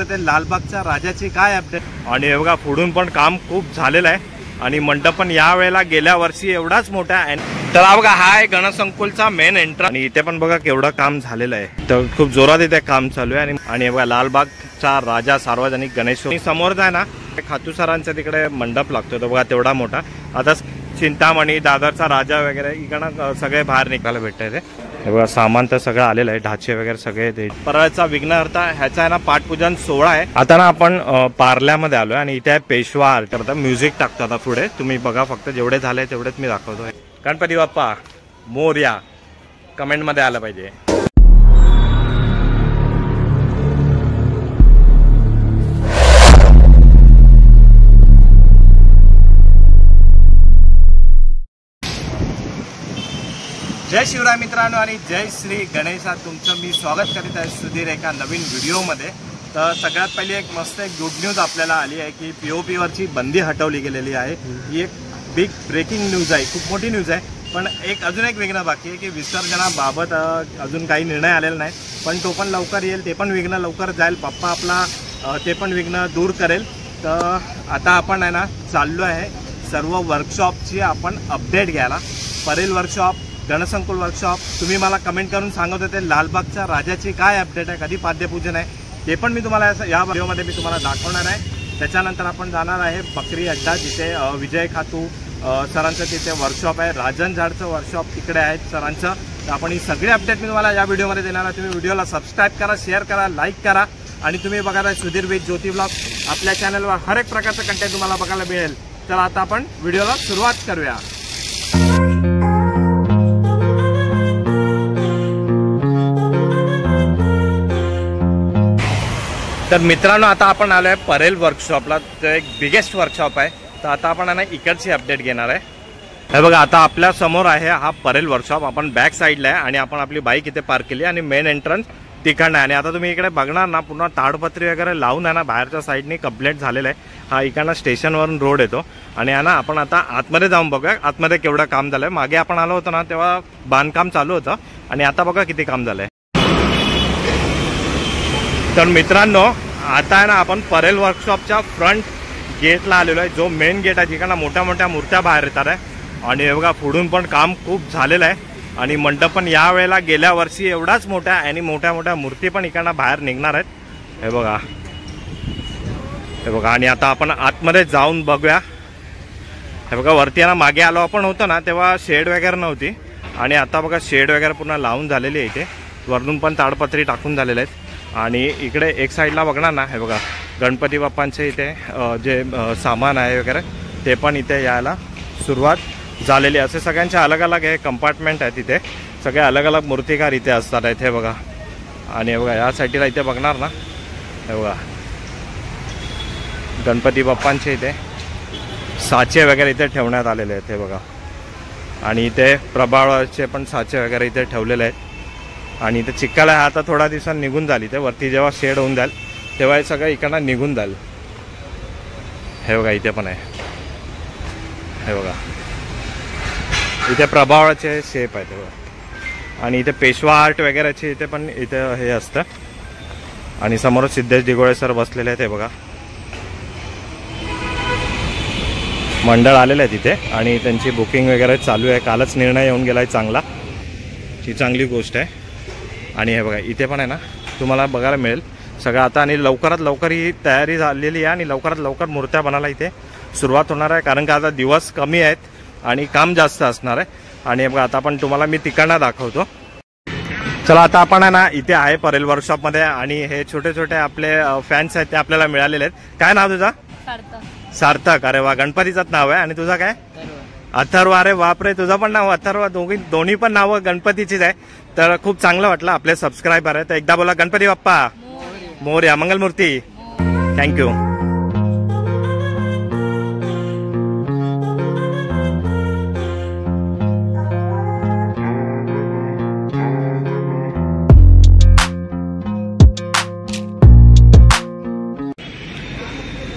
ते लालबागच्या राजाची काय अपडेट। आणि हे बघा पुढून पण काम खूप झालेलं आहे आणि मंडप पण या वेळेला गेल्या वर्षी एवढाच मोठा आहे। तर हा बघा हा आहे गणसंकुलचा मेन एंट्रन्स आणि इथे पण बघा केवढं काम झालेलं आहे। तर खूप जोरात इथे काम चालू आहे आणि बघा लालबागचा राजा सार्वजनिक गणेश समोर जाय ना खातू सरांच्या तिकडे मंडप लागतो तो बघा तेवढा मोठा। आता चिंतामणी दादरचा राजा वगैरे इकडं सगळे बाहेर निघायला भेटतात। हे बघा सामान तर सगळं आलेलं आहे, ढाचे वगैरे सगळे ते। परळचा विघ्नहर्ता ह्याचा आहे ना पाठपूजन सोहळा आहे। आता ना आपण पार्ल्यामध्ये आलोय आणि इथे पेशवा आर्ट करता म्युझिक टाकतो आता पुढे। तुम्ही बघा फक्त जेवढे झाले तेवढेच मी दाखवतोय। गणपती बाप्पा मोरया कमेंट मध्ये आलं पाहिजे। जय शिवराय मित्रांनो आणि जय श्री गणेशात तुमचं मी स्वागत करीत आहे सुधीर एका नवीन व्हिडिओमध्ये। तर सगळ्यात पहिली एक मस्त एक गुड न्यूज आपल्याला आली आहे की POP वरची बंदी हटवली गेलेली आहे। ही एक बिग ब्रेकिंग न्यूज आहे, खूप मोठी न्यूज आहे। पण अजून एक विघ्न बाकी आहे की विसर्जनाबाबत अजून काही निर्णय आलेला नाही, पण तो पण लवकर येईल। ते पण विघ्न लवकर जाईल, पप्पा आपला ते पण विघ्न दूर करेल। तर आता आपण आहे ना चाललो आहे सर्व वर्कशॉपची आपण अपडेट घ्यायला। परेल वर्कशॉप, गणसंकुल वर्कशॉप, तुम्ही मला कमेंट करून सांगत होते लालबागच्या राजाची काय अपडेट आहे, कधी पाद्यपूजन आहे, ते पण मी तुम्हाला या व्हिडिओमध्ये मी तुम्हाला दाखवणार आहे। त्याच्यानंतर आपण जाणार आहे बकरी अड्डा, जिथे विजय खातू सरांचं तिथे वर्कशॉप आहे। राजन झाडचं वर्कशॉप तिकडे आहे सरांचं। तर आपण ही सगळी अपडेट मी तुम्हाला या व्हिडिओमध्ये देणार आहे। तुम्ही व्हिडिओला सबस्क्राईब करा, शेअर करा, लाईक करा आणि तुम्ही बघा सुधीर विथ ज्योती ब्लॉग आपल्या चॅनलवर हर एक प्रकारचं कंटेंट तुम्हाला बघायला मिळेल। तर आता आपण व्हिडिओला सुरुवात करूया। तर मित्रांनो आता आपण आलो आहे परेल वर्कशॉपला, तो एक बिगेस्ट वर्कशॉप आहे। तर आता आपण ना इकडची अपडेट घेणार आहे। हे बघा आता आपल्या समोर आहे हा परेल वर्कशॉप। आपण बॅक साईडला आहे आणि आपण आपली बाईक इथे पार्क केली आणि मेन एंट्रन्स तिकडनं आहे। आणि आता तुम्ही इकडे बघणार ना पूर्ण ताडपत्री वगैरे लावून आहे ना बाहेरच्या साईडनी कंप्लीट झालेलं आहे। हा इकडनं स्टेशनवरून रोड येतो आणि आहे ना आपण आता आतमध्ये जाऊन बघूया आतमध्ये केवढं काम झालंय। मागे आपण आलो होतो ना तेव्हा बांधकाम चालू होतं आणि आता बघा किती काम झालंय। तर मित्रांनो आता आहे ना आपण परेल वर्कशॉपच्या फ्रंट गेटला आलेलो आहे, जो मेन गेट आहे जिकडनं मोठ्या मोठ्या मूर्त्या बाहेर येतात आहे। आणि हे बघा पुढून पण काम खूप झालेलं आहे आणि मंडप पण या वेळेला गेल्या वर्षी एवढाच मोठा आहे आणि मोठ्या मोठ्या मूर्ती पण इकडनं बाहेर निघणार आहेत। हे बघा आणि आता आपण आतमध्ये जाऊन बघूया। हे बघा वरती आहे ना मागे आलो आपण होतो ना तेव्हा शेड वगैरे नव्हती आणि आता बघा शेड वगैरे पूर्ण लावून झालेली आहे। इथे वरून पण ताडपत्री टाकून झालेले आहेत आणि इकडे एक साईडला बघणार ना हे बघा गणपती बाप्पांचे इथे जे सामान आहे वगैरे ते पण इथे यायला सुरुवात झालेली आहे। असे सगळ्यांचे अलग अलग हे कंपार्टमेंट आहेत, इथे सगळे अलग अलग मूर्तिकार इथे असतात इथे बघा। आणि हे बघा या साईडला इथे बघणार ना हे बघा गणपती बाप्पांचे इथे साचे वगैरे इथे ठेवण्यात आलेले आहेत हे बघा। आणि इथे प्रभाळाचे पण साचे वगैरे इथे ठेवलेले आहेत आणि इथे चिक्काला आता थोडा दिवसांनी निघून जाईल। ते वरती जेव्हा शेड होऊन जाईल तेव्हा हे सगळं इकडनं निघून जाईल। हे बघा इथे पण आहे, हे बघा इथे प्रभावाचे शेप आहेत बघा। आणि इथे पेशवा आर्ट वगैरेचे इथे पण इथे हे असतं आणि समोर सिद्धेश दिगोळे सर बसलेले आहेत हे बघा। मंडळ आलेलं आहे तिथे आणि त्यांची बुकिंग वगैरे चालू आहे। कालच निर्णय येऊन गेला आहे चांगला, ही चांगली गोष्ट आहे। आणि हे बघा इथे पण आहे ना तुम्हाला बघायला मिळेल सगळं आता आणि लवकरात लवकर ही तयारी झालेली आहे आणि लवकरात लवकर मूर्त्या बनायला इथे सुरुवात होणार आहे, कारण का आता दिवस कमी आहेत आणि काम जास्त असणार आहे। आणि हे बघा आता आपण तुम्हाला मी तिकडनं दाखवतो। चला आता आपण आहे ना इथे आहे परेल वर्कशॉपमध्ये आणि हे छोटे छोटे आपले फॅन्स आहेत ते आपल्याला मिळालेले आहेत। काय नाव तुझा? सार्थक। अरे वा गणपतीचंच नाव आहे। आणि तुझा काय? अथर्व। अरे बापरे तुझं पण नाव अथर्व। दोन्ही पण नावं गणपतीचीच आहे। तर खूप चांगलं वाटलं आपले सबस्क्रायबर आहे। तर एकदा बोला गणपती बाप्पा मोरया, मंगलमूर्ती। थँक्यू।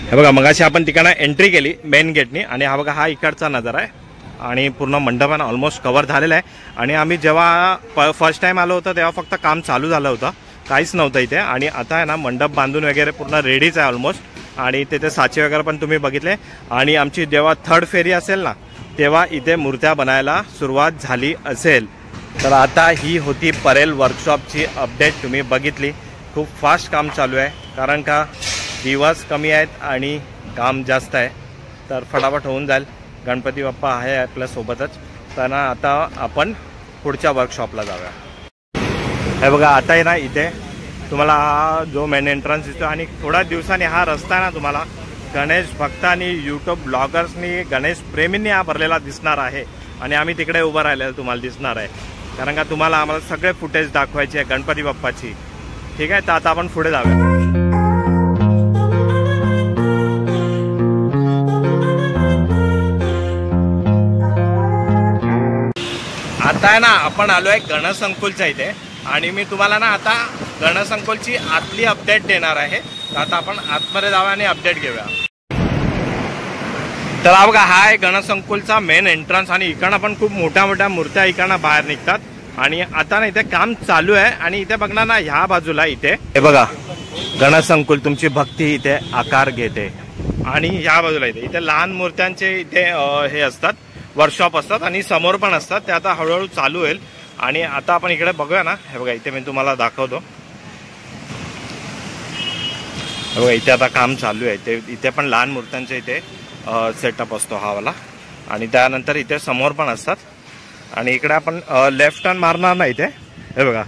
हे बघा मगाशी आपण तिकडनं एंट्री केली मेन गेटनी आणि हा बघा हा इकडचा नजारा आहे आणि पूर्ण मंडपानं ऑलमोस्ट कव्हर झालेला आहे। आणि आम्ही जेव्हा फर्स्ट टाइम आलो होतो तेव्हा फक्त काम चालू झालं होतं काहीच नव्हतं इथे. आणि आता आहे ना मंडप बांधून वगैरे पूर्ण रेडीच आहे ऑलमोस्ट. आणि तिथे साचे वगैरे पण तुम्ही बघितले. आणि आमची जेव्हा थर्ड फेरी असेल ना तेव्हा इथे मूर्त्या बनायला सुरुवात झाली असेल. तर आता ही होती परेल वर्कशॉपची अपडेट. तुम्ही बघितली, खूप फास्ट काम चालू आहे कारण का दिवस कमी आहेत आणि काम जास्त आहे. तर फटाफट होऊन जाईल. गणपती बाप्पा आहे आपल्यासोबतच. तर ना आता आपण पुढच्या वर्कशॉपला जाऊया. हे बघा आता आहे ना इथे तुम्हाला हा जो मेन एंट्रन्स दिसतो आणि थोड्या दिवसांनी हा रस्ता आहे ना तुम्हाला गणेश भक्तांनी यूट्यूब ब्लॉगर्सनी गणेश प्रेमींनी हा भरलेला दिसणार आहे. आणि आम्ही तिकडे उभं राहिलेलं तुम्हाला दिसणार आहे कारण का तुम्हाला आम्हाला सगळे फुटेज दाखवायची आहे गणपती बाप्पाची. ठीक आहे, तर आता आपण पुढे जाऊया. आता आहे ना आपण आलो आहे गणसंकुलच्या इथे. आणि मी तुम्हाला ना आता गणसंकुलची आतली अपडेट देणार आहे. तर आता आपण आतमध्ये जाऊया आणि अपडेट घेऊया. तर हा बघा, हा आहे गणसंकुलचा मेन एंट्रन्स. आणि इकडनं पण खूप मोठ्या मोठ्या मूर्त्या इकडनं बाहेर निघतात. आणि आता ना इथे काम चालू आहे. आणि इथे बघणार ना ह्या बाजूला इथे हे बघा गणसंकुल तुमची भक्ती इथे आकार घेते. आणि ह्या बाजूला इथे लहान मूर्त्यांचे इथे हे असतात, वर्कशॉप असतात आणि समोर पण असतात. ते आता हळूहळू चालू होईल. आणि आता आपण इकडे बघूया ना, हे बघा इथे मी तुम्हाला दाखवतो. हे बघा इथे आता काम चालू आहे. ते इथे पण लहान मूर्त्यांचे इथे सेटअप असतो हा वाला. आणि त्यानंतर इथे समोर पण असतात. आणि इकडे आपण लेफ्ट टर्न मारणार ना इथे हे बघा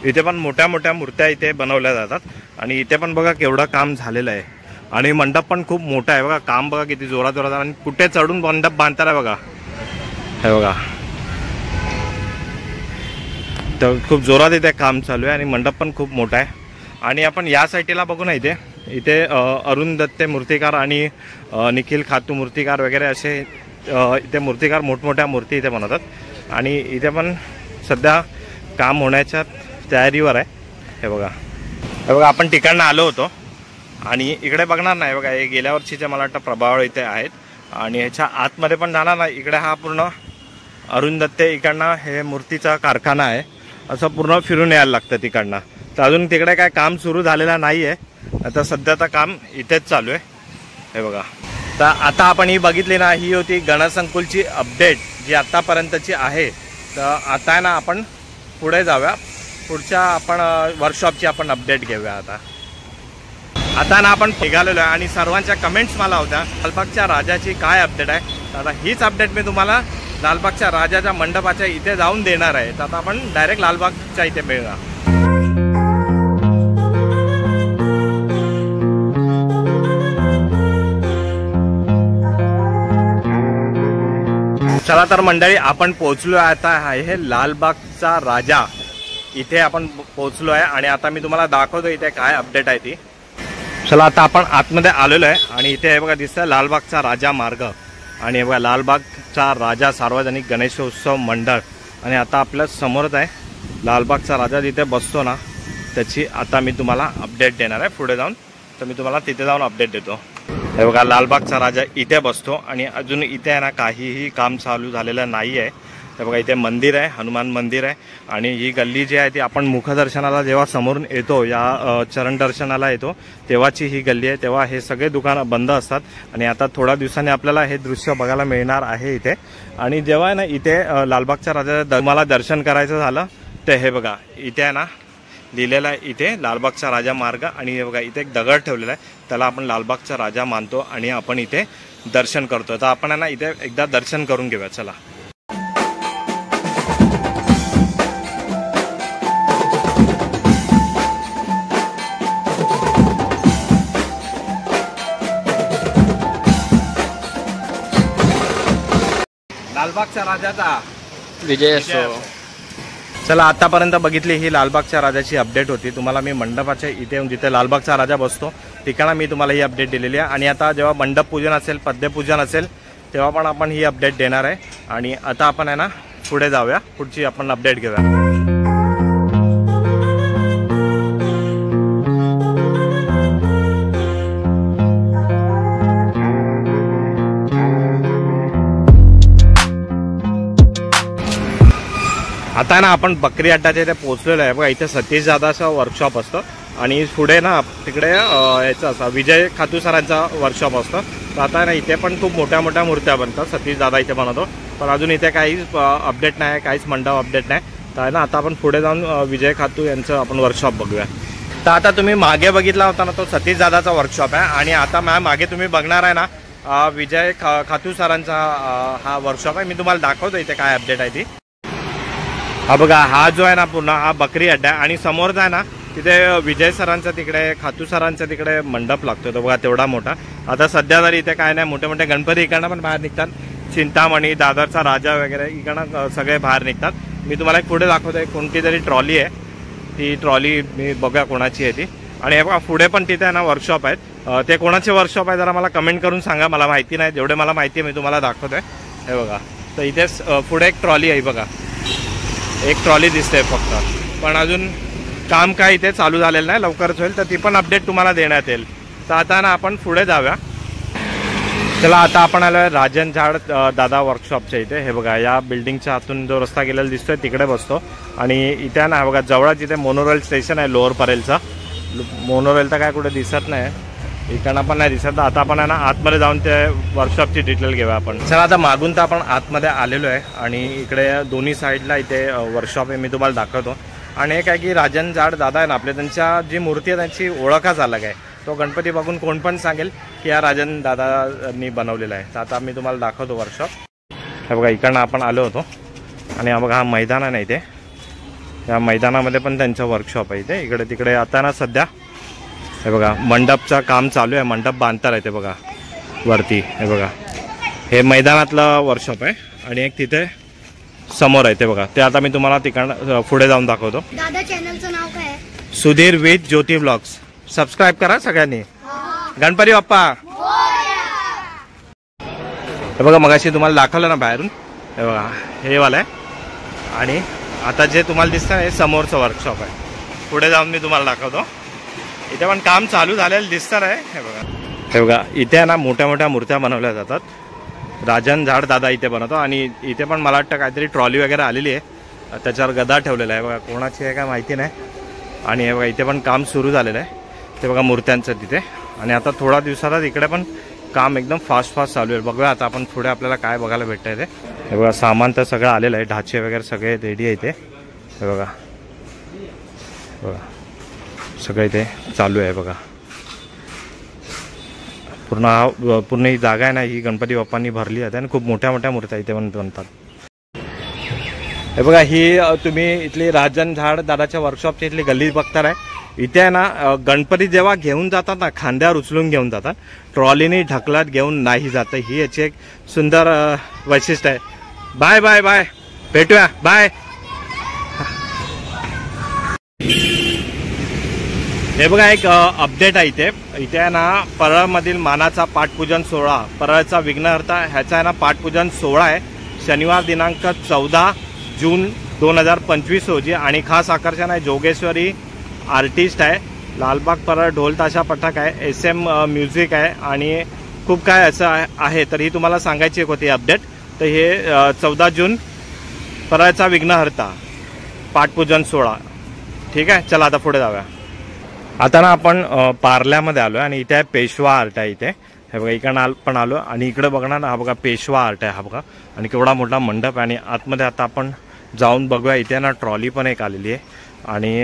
इथे पण मोठ्या मोठ्या मूर्त्या इथे बनवल्या जातात. आणि इथे पण बघा केवढं काम झालेलं आहे. आणि मंडप पण खूप मोठा आहे बघा. काम बघा किती जोरात जोरात. आणि कुठे चढून मंडप बांधतात आहे बघा. हे बघा तर खूप जोरात इथे काम चालू आहे. आणि मंडप पण खूप मोठा आहे. आणि आपण या साईडला बघू ना इथे अरुण दत्ते मूर्तिकार आणि निखिल खातू मूर्तिकार वगैरे असे इथे मूर्तिकार मोठमोठ्या मूर्ती इथे बनवतात. आणि इथे पण सध्या काम होण्याच्या तयारीवर आहे. हे बघा आपण ठिकाणं आलो होतो. आणि इकडे बघणार नाही बघा हे गेल्या वर्षीचे मला वाटतं प्रभावळ इथे आहेत. आणि ह्याच्या आतमध्ये पण जाणार ना इकडे हा पूर्ण अरुण दत्ते इकडनं हे मूर्तीचा कारखाना आहे. असं पूर्ण फिरून यायला लागतं तिकडनं. तर अजून तिकडे काय काम सुरू झालेलं नाही आहे. आता सध्याचं काम इथेच चालू आहे. हे बघा तर आता आपण ही बघितली ना, ही होती गणसंकुलची अपडेट जी आत्तापर्यंतची आहे. तर आता आहे ना आपण पुढे जाऊया. पुढच्या आपण वर्कशॉपची आपण अपडेट घेऊया. आता ना आपण निघालेलो आहे. आणि सर्वांच्या कमेंट्स मला होत्या लालबागच्या राजाची काय अपडेट आहे. तर आता हीच अपडेट मी तुम्हाला लालबागच्या राजाच्या मंडपाच्या इथे जाऊन देणार आहे. तर आता आपण डायरेक्ट लालबागच्या इथे मिळूया. चला तर मंडळी आपण पोहोचलो आहे. आता आहे लालबागचा राजा इथे आपण पोहोचलो आहे. आणि आता मी तुम्हाला दाखवतो इथे काय अपडेट आहे ती. चला आता आपण आतमध्ये आलेलो आहे. आणि इथे हे बघा दिसतंय लालबागचा राजा मार्ग. आणि हे बघा लालबागचा राजा सार्वजनिक गणेशोत्सव मंडळ. आणि आता आपल्या समोरच आहे लालबागचा राजा जिथे बसतो ना त्याची आता मी तुम्हाला अपडेट देणार आहे पुढे जाऊन. तर मी तुम्हाला तिथे जाऊन अपडेट देतो. हे बघा लालबागचा राजा इथे बसतो. आणि अजून इथे आहे ना काहीही काम चालू झालेलं नाही आहे. तर बघा इथे मंदिर आहे, हनुमान मंदिर आहे. आणि ही गल्ली जी आहे ती आपण मुखदर्शनाला जेव्हा समोरून येतो या चरण दर्शनाला येतो तेव्हाची ही गल्ली आहे. तेव्हा हे सगळे दुकानं बंद असतात. आणि आता थोड्या दिवसांनी आपल्याला हे दृश्य बघायला मिळणार आहे इथे. आणि जेव्हा आहे ना इथे लालबागच्या राजाचं तुम्हाला दर्शन करायचं झालं तर हे बघा इथे आहे ना लिहिलेलं आहे इथे लालबागचा राजा मार्ग. आणि हे बघा इथे एक दगड ठेवलेला आहे, त्याला आपण लालबागचा राजा मानतो आणि आपण इथे दर्शन करतो. तर आपण आहे ना इथे एकदा दर्शन करून घेऊया. चला लालबागच्या राजाचा विजय असो. चला आतापर्यंत बघितली ही लालबागच्या राजाची अपडेट होती. तुम्हाला मी मंडपाच्या इथे येऊन जिथे लालबागचा राजा बसतो ठिकाणा मी तुम्हाला ही अपडेट दिलेली आहे. आणि आता जेव्हा मंडप पूजन असेल, पद्यपूजन असेल तेव्हा पण आपण ही अपडेट देणार आहे. आणि आता आपण आहे ना पुढे जाऊया, पुढची आपण अपडेट घेऊया. आता ना आपण बकरी अड्डाच्या इथे पोहोचलेलो आहे बघा. इथे सतीश दादाचं वर्कशॉप असतं आणि पुढे ना तिकडे याचं असं विजय खातू सरांचा वर्कशॉप असतं. तर आता ना इथे पण खूप मोठ्या मोठ्या मूर्त्या बनतात. सतीश दादा इथे बनवतो, पण अजून इथे काहीच अपडेट नाही, काहीच मंडप अपडेट नाही. तर ना आता आपण पुढे जाऊन विजय खातू यांचं आपण वर्कशॉप बघूया. तर आता तुम्ही मागे बघितला होता ना, तो सतीश दादाचा वर्कशॉप आहे. आणि आता मागे तुम्ही बघणार आहे ना विजय खातू सरांचा हा वर्कशॉप आहे. मी तुम्हाला दाखवतो इथे काय अपडेट आहे ती. हा बघा, हा जो आहे ना पूर्ण हा बकरी अड्डा आहे आणि समोरचा आहे ना तिथे विजय सरांचा तिकडे खातू सरांचा तिकडे मंडप लागतो. तो बघा तेवढा मोठा. आता सध्या तरी इथे काय नाही, मोठे मोठे गणपती इकडनं पण बाहेर निघतात. चिंतामणी, दादरचा राजा वगैरे इकडनं सगळे बाहेर निघतात. मी तुम्हाला एक पुढे दाखवतो, कोणती तरी ट्रॉली आहे. ती ट्रॉली मी बघा कोणाची आहे ती. आणि हे बघा पुढे पण तिथे आहे ना वर्कशॉप आहेत. ते कोणाचे वर्कशॉप आहे जरा मला कमेंट करून सांगा, मला माहिती नाही. जेवढे मला माहिती आहे मी तुम्हाला दाखवतोय. हे बघा, तर इथेच पुढे एक ट्रॉली आहे बघा, एक ट्रॉली दिसते फक्त. पण अजून काम काय इथे चालू झालेलं नाही, लवकरच होईल. तर ती पण अपडेट तुम्हाला देण्यात येईल. तर आता ना आपण पुढे जाऊया. चला, आता आपण आलो आहे राजन झाड दादा वर्कशॉपच्या इथे. हे बघा, या बिल्डिंगच्या आतून जो रस्ता गेलेला दिसतोय तिकडे बसतो. आणि इथे ना बघा जवळच इथे मोनोरेल स्टेशन आहे, लोअर परेलचा. मोनोरेल तर काय कुठे दिसत नाही, इकडनं पण नाही दिसत. आता आपण आहे ना आतमध्ये जाऊन ते वर्कशॉपची डिटेल घेऊया आपण. चला, आता मागून तर आपण आतमध्ये आलेलो आहे आणि इकडे दोन्ही साईडला इथे वर्कशॉप आहे, मी तुम्हाला दाखवतो. आणि एक आहे की राजन झाड दादा आहे ना आपले, त्यांच्या जी मूर्ती आहे त्यांची ओळखच अलग आहे. तो गणपती बघून कोण पण सांगेल की या राजन दादांनी बनवलेला आहे. तर आता मी तुम्हाला दाखवतो वर्कशॉप. हे बघा, इकडनं आपण आलो होतो आणि हा बघा हा मैदान आहे ना इथे. या मैदानामध्ये पण त्यांचं वर्कशॉप आहे इथे. इकडे तिकडे आता ना सध्या हे बघा मंडपचं काम चालू आहे, मंडप बांधतात आहे ते बघा वरती. हे बघा, हे मैदानातलं वर्कशॉप आहे. आणि एक तिथे समोर आहे ते बघा, ते आता मी तुम्हाला तिकडनं पुढे जाऊन दाखवतो. दादा चॅनलचं नाव काय आहे? Sudhir with Jyoti blogs. Subscribe करा सगळ्यांनी. गणपती बाप्पा. हे बघा, मगाशी तुम्हाला दाखवलं ना बाहेरून, हे बघा हे वाला आहे. आणि आता जे तुम्हाला दिसतं हे समोरचं वर्कशॉप आहे. पुढे जाऊन मी तुम्हाला दाखवतो. इथे पण काम चालू झालेलं दिसतं आहे. हे बघा इथे ना मोठ्या मोठ्या मूर्त्या बनवल्या जातात. राजन झाड दादा इथे बनवतो. आणि इथे पण मला वाटतं काहीतरी ट्रॉली वगैरे आलेली आहे, त्याच्यावर गदा ठेवलेला आहे बघा, कोणाची आहे काय माहिती नाही. आणि हे बघा इथे पण काम सुरू झालेलं आहे ते बघा मूर्त्यांचं तिथे. आणि आता थोडा दिवसातच इकडे पण काम एकदम फास्ट चालू आहे. बघूया आता आपण पुढे आपल्याला काय बघायला भेटतं आहे ते. हे बघा सामान तर सगळं आलेलं आहे, ढाचे वगैरे सगळे रेडी आहे इथे. हे बघा बघा सगळं इथे चालू आहे बघा. पूर्ण ही जागा आहे ना ही गणपती बाप्पांनी भरली जाते आणि खूप मोठ्या मोठ्या मूर्त्या इथे बनतात. हे बघा, ही तुम्ही इथली राजन झाड दादाच्या वर्कशॉपची इथली गल्ली बघतार आहे. इथे आहे ना गणपती जेव्हा घेऊन जातात ना खांद्यावर उचलून घेऊन जातात, ट्रॉलीने ढकलत घेऊन नाही जातं. ही याची एक सुंदर वैशिष्ट्य आहे. बाय बाय बाय, भेटूया, बाय. हे बघा एक अपडेट आहे इथे. इथे आहे ना परळमधील मानाचा पाठपूजन सोहळा, परळचा विघ्नहर्ता ह्याचा आहे ना पाठपूजन सोहळा आहे शनिवार दिनांक 14 जून 2025 रोजी. आणि खास आकर्षण आहे जोगेश्वरी आर्टिस्ट आहे, लालबाग परळ ढोल ताशा पथक आहे, SM म्युझिक आहे आणि खूप काय असं आहे. तर ही तुम्हाला सांगायची होती अपडेट. तर हे 14 जून परळचा विघ्नहर्ता पाठपूजन सोहळा. ठीक आहे, चला आता पुढे जाऊया. आता ना आपण पार्ल्यामध्ये आलो आहे आणि इथे आहे पेशवा आर्ट आहे इथे. हे बघा इकडं पण आलो आणि इकडे बघणार ना हा बघा पेशवा आर्ट आहे हा बघा. आणि केवढा मोठा मंडप आहे. आणि आतमध्ये आता आपण जाऊन बघूया. इथे ना ट्रॉली पण एक आलेली आहे आणि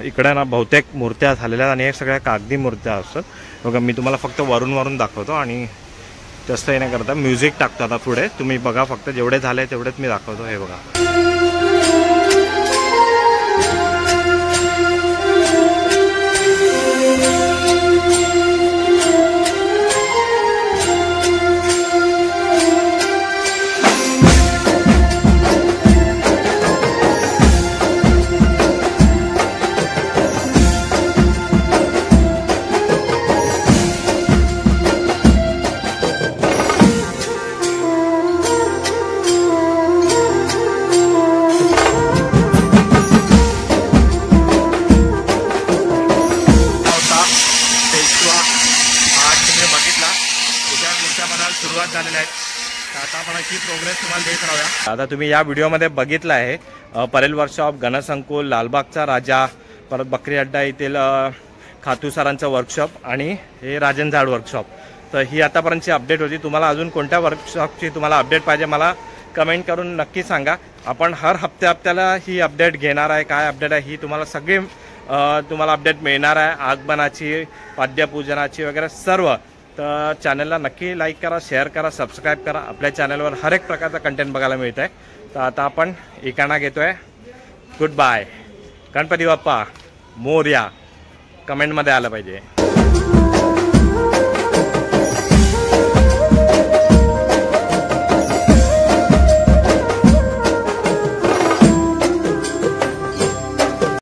इकडे ना बहुतेक मूर्त्या झालेल्या आहेत आणि हे सगळ्या कागदी मूर्त्या असतात. बघा मी तुम्हाला फक्त वरून दाखवतो आणि जास्त हे नाही करता म्युझिक टाकतो आता पुढे. तुम्ही बघा फक्त जेवढे झाले तेवढेच मी दाखवतो. हे बघा सुरुवात झालेली आहे. आता आपण अशी प्रोग्रेस तुम्हाला देत राहूया. आता तुम्ही या व्हिडिओमध्ये बघितलं आहे परेल वर्कशॉप, गणसंकुल, लालबागचा राजा, परत बकरी अड्डा येथील खातू सरांचं वर्कशॉप आणि हे राजन झाड वर्कशॉप. तर ही आतापर्यंतची अपडेट होती. तुम्हाला अजून कोणत्या वर्कशॉपची तुम्हाला अपडेट पाहिजे मला कमेंट करून नक्की सांगा. आपण हर हप्त्याला ही अपडेट घेणार आहे. काय अपडेट आहे ही तुम्हाला सगळी तुम्हाला अपडेट मिळणार आहे. आगमनाची, पाद्यपूजनाची वगैरे सर्व. तर चॅनलला नक्की लाईक करा, शेअर करा, सबस्क्राईब करा. आपल्या चॅनलवर हर एक प्रकारचा कंटेंट बघायला मिळत आहे. तर आता आपण इकाणा घेतोय. Goodbye. गणपती बाप्पा मोरया कमेंटमध्ये आलं पाहिजे.